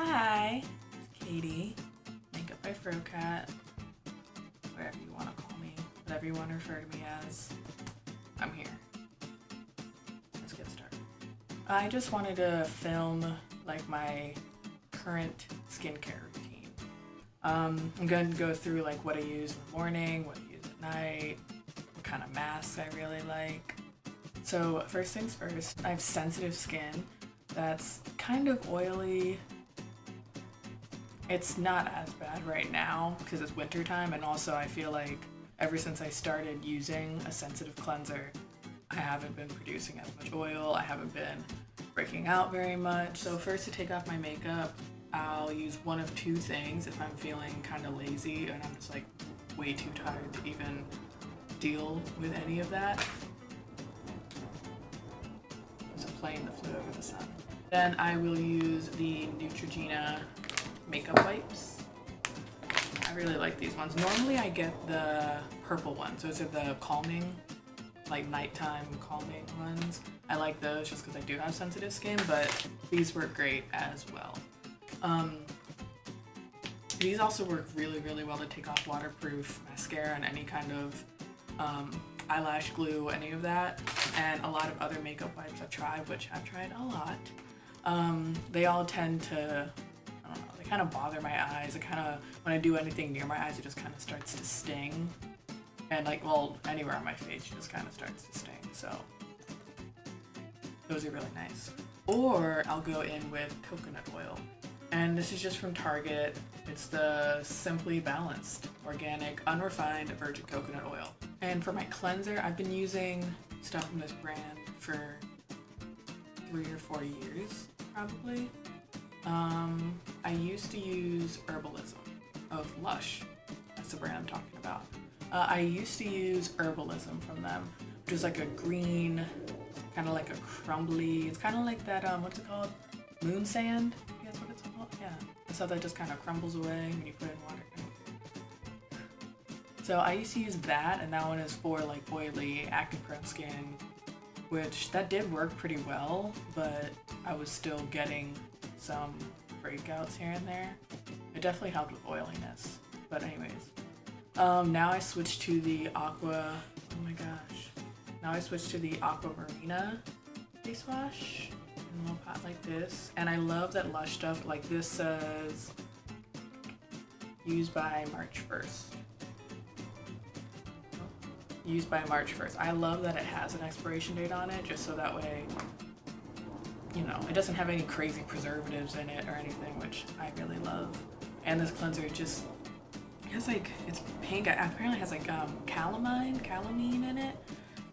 Hi, it's Katie, Makeup by Frokat, wherever you want to call me, whatever you want to refer to me as, I'm here. Let's get started. I just wanted to film like my current skincare routine. I'm going to go through like what I use in the morning, what I use at night, what kind of masks I really like. So first things first, I have sensitive skin that's kind of oily. It's not as bad right now because it's winter time, and also I feel like ever since I started using a sensitive cleanser, I haven't been producing as much oil, I haven't been breaking out very much. So first, to take off my makeup, I'll use one of two things if I'm feeling kind of lazy and I'm just like way too tired to even deal with any of that. There's a plane that flew over the sun. Then I will use the Neutrogena makeup wipes. I really like these ones. Normally I get the purple ones. Those are the calming, like nighttime calming ones. I like those just because I do have sensitive skin, but these work great as well. These also work really, really well to take off waterproof mascara and any kind of eyelash glue, any of that. And a lot of other makeup wipes I've tried, which I've tried a lot. They all tend to, I don't know, they kind of bother my eyes. It kind of, when I do anything near my eyes, it just kind of starts to sting. And like, well, anywhere on my face, it just kind of starts to sting. So those are really nice. Or I'll go in with coconut oil. And this is just from Target. It's the Simply Balanced Organic Unrefined Virgin Coconut Oil. And for my cleanser, I've been using stuff from this brand for 3 or 4 years, probably. I used to use Herbalism of Lush. That's the brand I'm talking about. I used to use Herbalism from them, which is like a green, kind of like a crumbly, it's kind of like that, what's it called? Moon sand? Yeah, that's what it's called? Yeah. The stuff that just kind of crumbles away when you put it in water. So I used to use that, and that one is for like oily, acne-prone skin, which that did work pretty well, but I was still getting some breakouts here and there. It definitely helped with oiliness. But anyways, now I switched to the Aqua, oh my gosh. Now I switched to the Aqua Marina face wash in a little pot like this. And I love that Lush stuff, like this says, used by March 1st. Used by March 1st. I love that it has an expiration date on it, just so that way, you know, it doesn't have any crazy preservatives in it or anything, which I really love. And this cleanser just has like, it's pink, it apparently has like calamine in it,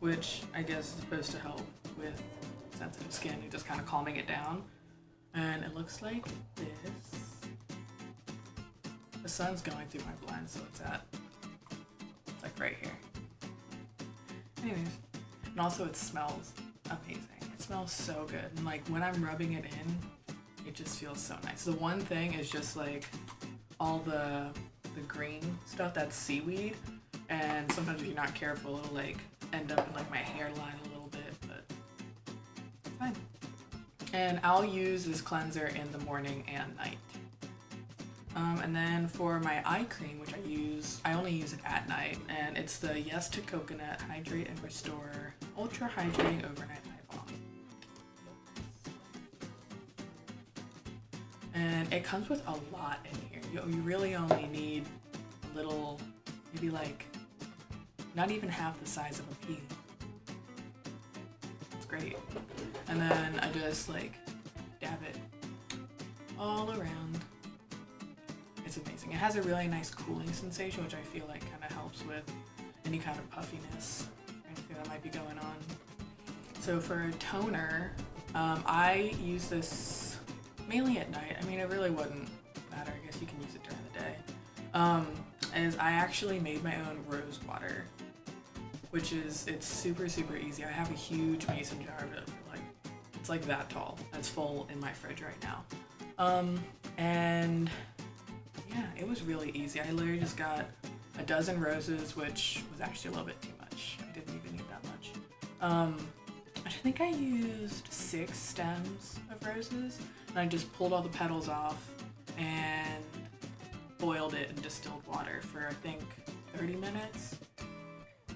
which I guess is supposed to help with sensitive skin and just kind of calming it down. And it looks like this. The sun's going through my blinds, so it's like right here. Anyways, and also it smells amazing. It smells so good, and like when I'm rubbing it in, it just feels so nice. The one thing is just like all the green stuff, that's seaweed, and sometimes if you're not careful, it'll like end up in like my hairline a little bit, but it's fine. And I'll use this cleanser in the morning and night. And then for my eye cream, which I only use it at night, and it's the Yes to Coconut Hydrate and Restore Ultra Hydrating Overnight Eye Balm. And it comes with a lot in here. You really only need a little, maybe like, not even half the size of a pea. It's great. And then I just like dab it all around. It's amazing. It has a really nice cooling sensation, which I feel like kind of helps with any kind of puffiness or anything that might be going on. So for a toner, I use this mainly at night. I mean, it really wouldn't matter. I guess you can use it during the day. Is I actually made my own rose water, which is, it's super, super easy. I have a huge mason jar of it, like, it's like that tall. It's full in my fridge right now. And yeah, it was really easy. I literally just got a dozen roses, which was actually a little bit too much. I didn't even need that much. I think I used 6 stems of roses, and I just pulled all the petals off and boiled it in distilled water for I think 30 minutes.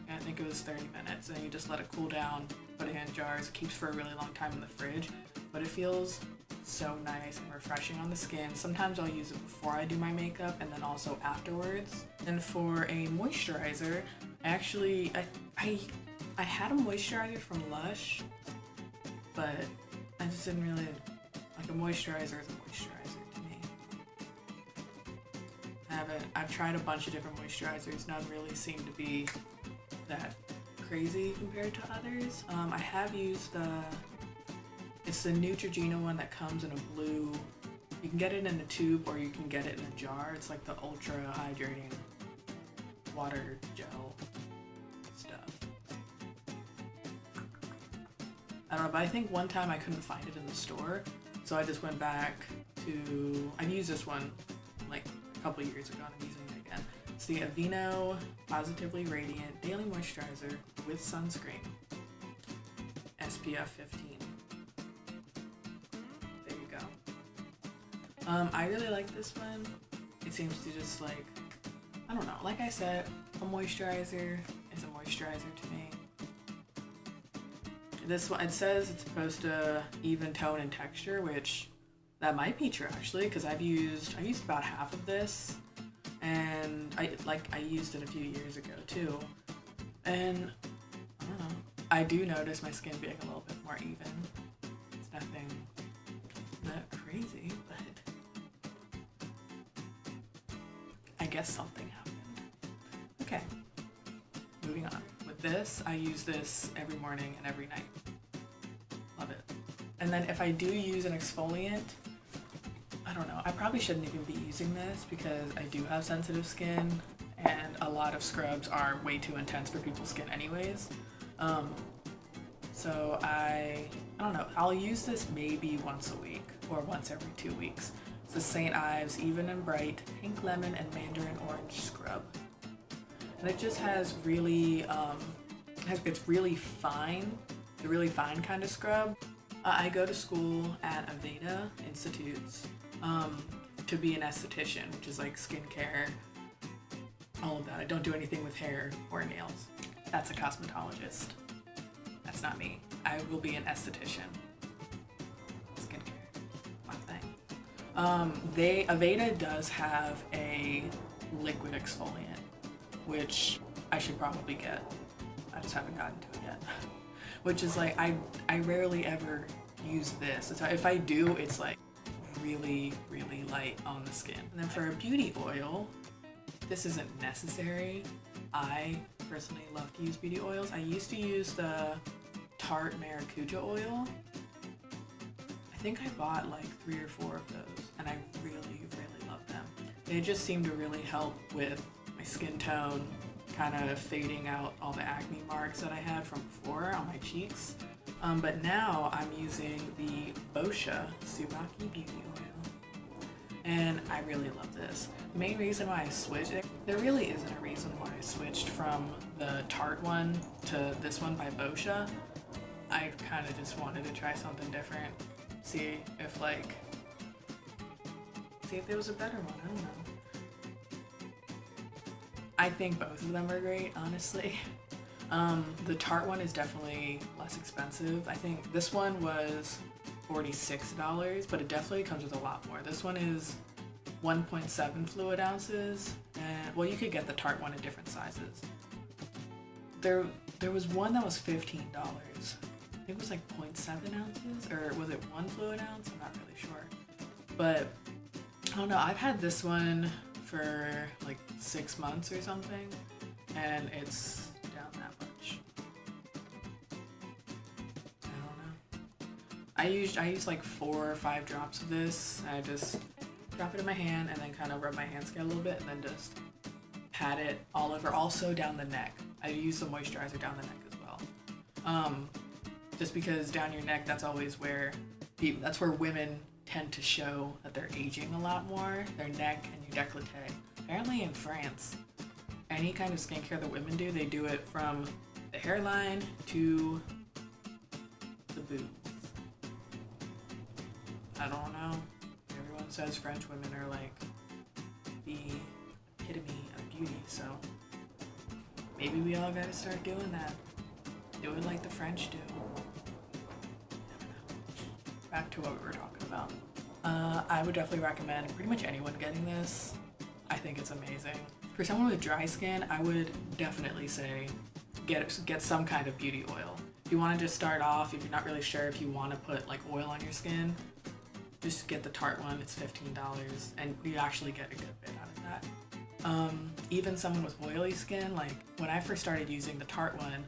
Yeah, I think it was 30 minutes, and you just let it cool down, put it in jars. It keeps for a really long time in the fridge, but it feels so nice and refreshing on the skin. Sometimes I'll use it before I do my makeup and then also afterwards. And for a moisturizer, actually I had a moisturizer from Lush, but I just didn't really like a moisturizer is a moisturizer to me. I've tried a bunch of different moisturizers. None really seem to be that crazy compared to others. I have used it's the Neutrogena one that comes in a blue. You can get it in a tube or you can get it in a jar. It's like the ultra hydrating water gel stuff. I don't know, but I think one time I couldn't find it in the store, so I just went back to, I've used this one like a couple years ago and I'm using it again. It's the Aveeno Positively Radiant Daily Moisturizer with Sunscreen. SPF 15. There you go. I really like this one. It seems to just like, I don't know, like I said, a moisturizer is a moisturizer to me. This one, it says it's supposed to even tone and texture, which that might be true actually, because I've used about half of this, and I used it a few years ago too, and I don't know, I do notice my skin being a little bit more even. It's nothing that crazy, but I guess something happened. Okay, moving on. With this, I use this every morning and every night. Love it. And then if I do use an exfoliant, I don't know, I probably shouldn't even be using this because I do have sensitive skin and a lot of scrubs are way too intense for people's skin anyways. So I don't know, I'll use this maybe once a week or once every 2 weeks. It's the St. Ives Even and Bright Pink Lemon and Mandarin Orange Scrub. And it just has really, it's really fine, the really fine kind of scrub. I go to school at Aveeno Institutes to be an esthetician, which is like skincare, all of that. I don't do anything with hair or nails. That's a cosmetologist. That's not me. I will be an esthetician. Skincare, my thing. Aveeno does have a liquid exfoliant, which I should probably get. I just haven't gotten to it yet. Which is like, I rarely ever use this. So if I do, it's like really, really light on the skin. And then for a beauty oil, this isn't necessary. I personally love to use beauty oils. I used to use the Tarte Maracuja oil. I think I bought like 3 or 4 of those and I really, really love them. They just seem to really help with my skin tone, kind of fading out all the acne marks that I had from before on my cheeks. But now I'm using the Boscia Tsubaki beauty oil, and I really love this. The main reason why I switched, there really isn't a reason why I switched from the Tarte one to this one by Boscia. I kind of just wanted to try something different, see if there was a better one, I don't know. I think both of them are great, honestly. The Tarte one is definitely less expensive. I think this one was $46, but it definitely comes with a lot more. This one is 1.7 fluid ounces, and well, you could get the Tarte one in different sizes. There was one that was $15. I think it was like 0.7 ounces, or was it 1 fluid ounce? I'm not really sure. But I don't know, I've had this one for like 6 months or something, and it's down that much. I don't know. I use like 4 or 5 drops of this. I just drop it in my hand and then kind of rub my hand skin a little bit and then just pat it all over, also down the neck. I use the moisturizer down the neck as well. Just because down your neck, that's always where that's where women tend to show that they're aging a lot more, their neck and your décolleté. Apparently in France, any kind of skincare that women do, they do it from the hairline to the boobs. I don't know says French women are like the epitome of beauty, so maybe we all gotta start doing that. Do it like the French do. Back to what we were talking about. I would definitely recommend pretty much anyone getting this. I think it's amazing. For someone with dry skin, I would definitely say get some kind of beauty oil. If you want to just start off, if you're not really sure if you want to put like oil on your skin, just get the Tarte one. It's $15 and you actually get a good bit out of that. Even someone with oily skin, like when I first started using the Tarte one,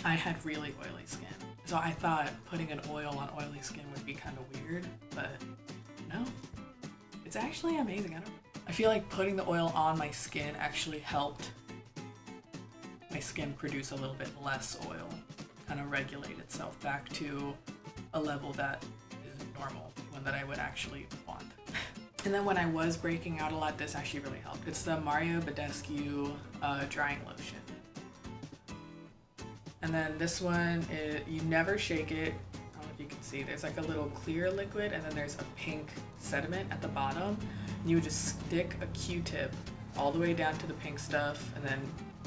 I had really oily skin. So I thought putting an oil on oily skin would be kind of weird, but no, it's actually amazing. I feel like putting the oil on my skin actually helped my skin produce a little bit less oil, kind of regulate itself back to a level that is normal, one that I would actually want. And then when I was breaking out a lot, this actually really helped. It's the Badescu drying lotion. And then this one, you never shake it. I don't know if you can see, there's like a little clear liquid and then there's a pink sediment at the bottom. And you would just stick a Q-tip all the way down to the pink stuff and then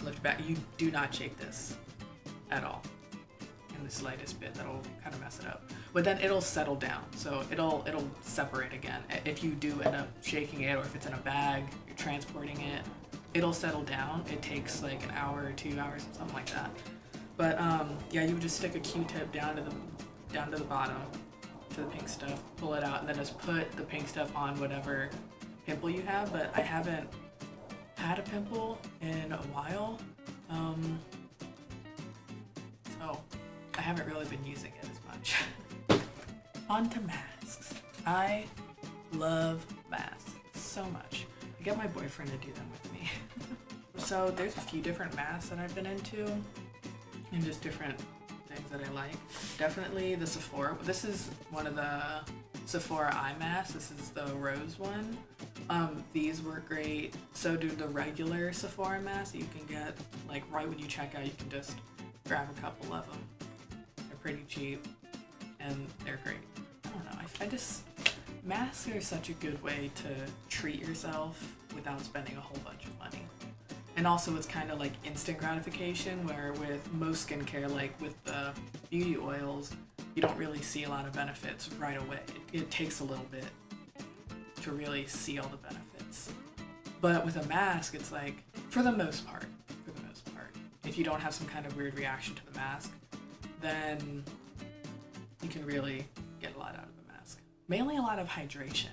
lift back. You do not shake this at all in the slightest bit. That'll kind of mess it up. But then it'll settle down, so it'll separate again. If you do end up shaking it, or if it's in a bag, you're transporting it, it'll settle down. It takes like an hour or 2 hours, something like that. But yeah, you would just stick a Q-tip down to the bottom, to the pink stuff, pull it out, and then just put the pink stuff on whatever pimple you have. But I haven't had a pimple in a while, so I haven't really been using it as much. On to masks. I love masks so much. I get my boyfriend to do them with me. So there's a few different masks that I've been into, and just different things that I like. Definitely the Sephora. This is one of the Sephora eye masks. This is the rose one. These were great. So do the regular Sephora masks. You can get, like, right when you check out, you can just grab a couple of them. They're pretty cheap and they're great. I don't know, I just, masks are such a good way to treat yourself without spending a whole bunch of money. And also it's kind of like instant gratification, where with most skincare, like with the beauty oils, you don't really see a lot of benefits right away. It takes a little bit to really see all the benefits. But with a mask, it's like, for the most part, if you don't have some kind of weird reaction to the mask, then you can really get a lot out of the mask. Mainly a lot of hydration.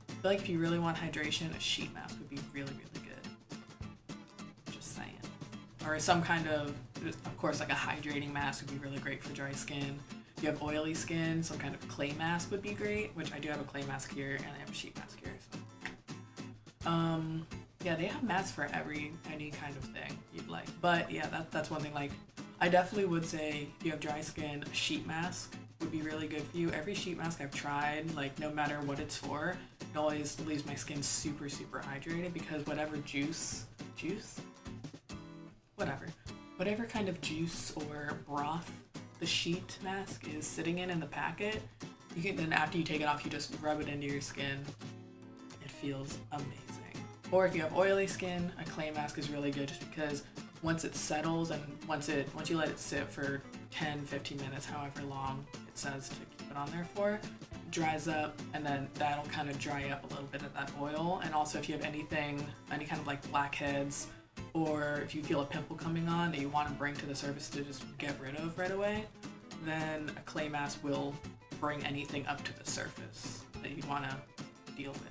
I feel like if you really want hydration, a sheet mask would be really, really good. Just saying. Or some kind of course, like a hydrating mask would be really great for dry skin. If you have oily skin, some kind of clay mask would be great, which I do have a clay mask here and I have a sheet mask here. So. Yeah, they have masks for any kind of thing you'd like. But yeah, that's one thing. Like, I definitely would say if you have dry skin, a sheet mask would be really good for you. Every sheet mask I've tried, like, no matter what it's for, it always leaves my skin super, super hydrated, because whatever whatever kind of juice or broth the sheet mask is sitting in the packet, you can then, after you take it off, you just rub it into your skin. It feels amazing. Or if you have oily skin, a clay mask is really good, just because once it settles and once you let it sit for 10-15 minutes, however long it says to keep it on there for, it dries up, and then that'll kind of dry up a little bit of that oil. And also if you have any kind of like blackheads, or if you feel a pimple coming on that you want to bring to the surface to just get rid of right away, then a clay mask will bring anything up to the surface that you want to deal with.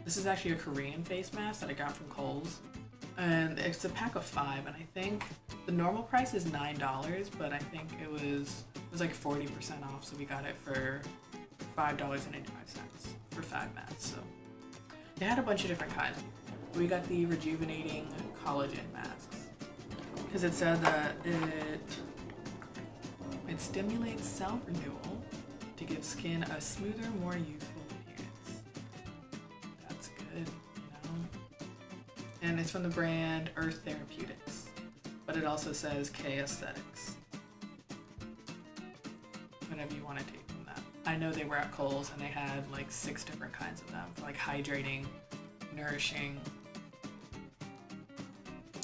This is actually a Korean face mask that I got from Kohl's, and it's a pack of 5, and I think the normal price is $9, but I think it was like 40% off, so we got it for $5.85 for 5 masks. So they had a bunch of different kinds. We got the rejuvenating collagen masks, because it said that it stimulates cell renewal to give skin a smoother, more youthful appearance. That's good, you know? And it's from the brand Earth Therapeutics, but it also says K Aesthetics. Whatever you want to take from that. I know they were at Kohl's and they had like 6 different kinds of them for like hydrating, nourishing,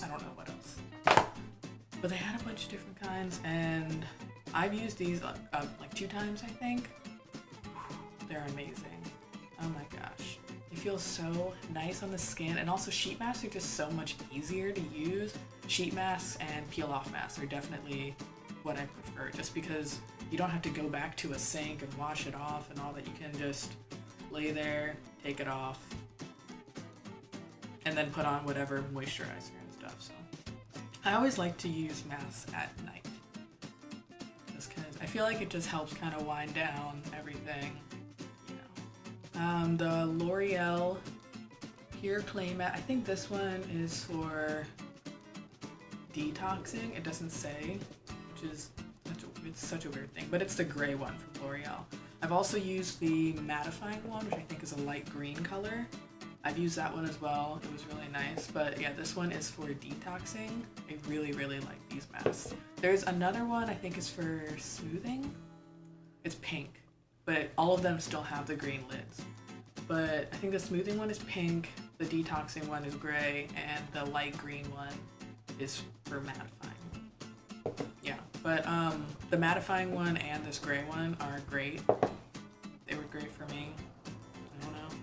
I don't know what else. But they had a bunch of different kinds, and I've used these like 2 times, I think. They're amazing. Oh my gosh. They feel so nice on the skin, and also sheet masks are just so much easier to use. Sheet masks and peel off masks are definitely what I prefer, just because you don't have to go back to a sink and wash it off and all that. You can just lay there, take it off, and then put on whatever moisturizer and stuff. So I always like to use masks at night, just because I feel like it just helps kind of wind down everything, you know. The L'Oreal Pure Clay Matte, I think this one is for detoxing. It doesn't say, which is it's such a weird thing, but it's the gray one from L'Oreal. I've also used the mattifying one, which I think is a light green color. I've used that one as well. It was really nice. But yeah, this one is for detoxing. I really, really like these masks. There's another one I think is for smoothing. It's pink, but all of them still have the green lids. But I think the smoothing one is pink, the detoxing one is gray, and the light green one is for mattifying. Yeah, but the mattifying one and this gray one are great. They were great for me. I don't know.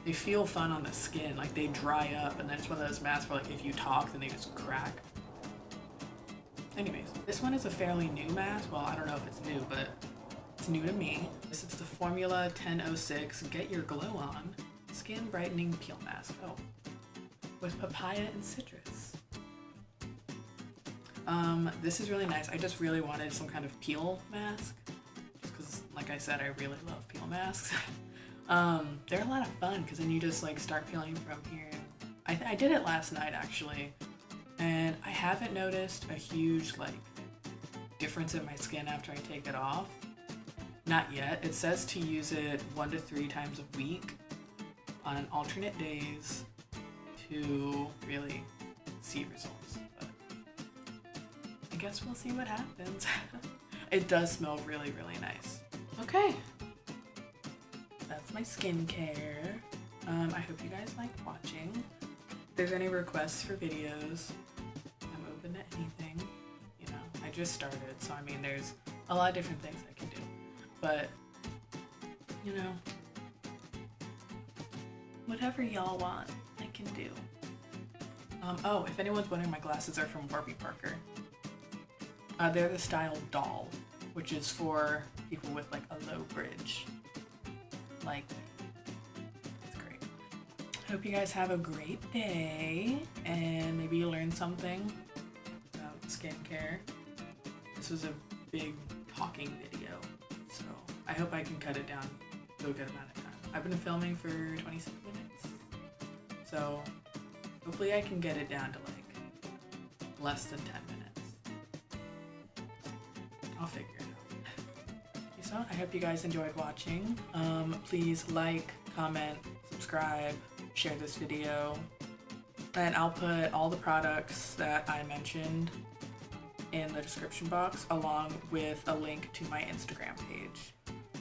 They feel fun on the skin, like they dry up, and then it's one of those masks where like if you talk, then they just crack. Anyways, this one is a fairly new mask. Well, I don't know if it's new, but it's new to me. This is the Formula 1006 Get Your Glow On Skin Brightening Peel Mask. Oh, with papaya and citrus. This is really nice. I just really wanted some kind of peel mask, just because, like I said, I really love peel masks. They're a lot of fun because then you just like start peeling from here. I did it last night actually, and I haven't noticed a huge like difference in my skin after I take it off. Not yet. It says to use it 1 to 3 times a week on alternate days to really see results. But I guess we'll see what happens. It does smell really, really nice. Okay. That's my skincare. I hope you guys like watching. If there's any requests for videos, I'm open to anything. You know, I just started, so I mean, there's a lot of different things I can do. But, you know, whatever y'all want, I can do. Oh, if anyone's wondering, my glasses are from Warby Parker. They're the style doll, which is for people with like a low bridge. Like me. It's great. Hope you guys have a great day, and maybe you learned something about skincare. This was a big talking video, so I hope I can cut it down to a good amount of time. I've been filming for 26 minutes, so hopefully I can get it down to like less than 10 minutes. I'll figure it out. So I hope you guys enjoyed watching. Please like, comment, subscribe, share this video, and I'll put all the products that I mentioned in the description box along with a link to my Instagram page.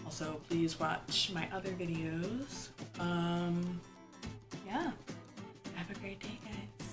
Also, please watch my other videos. Yeah, have a great day, guys.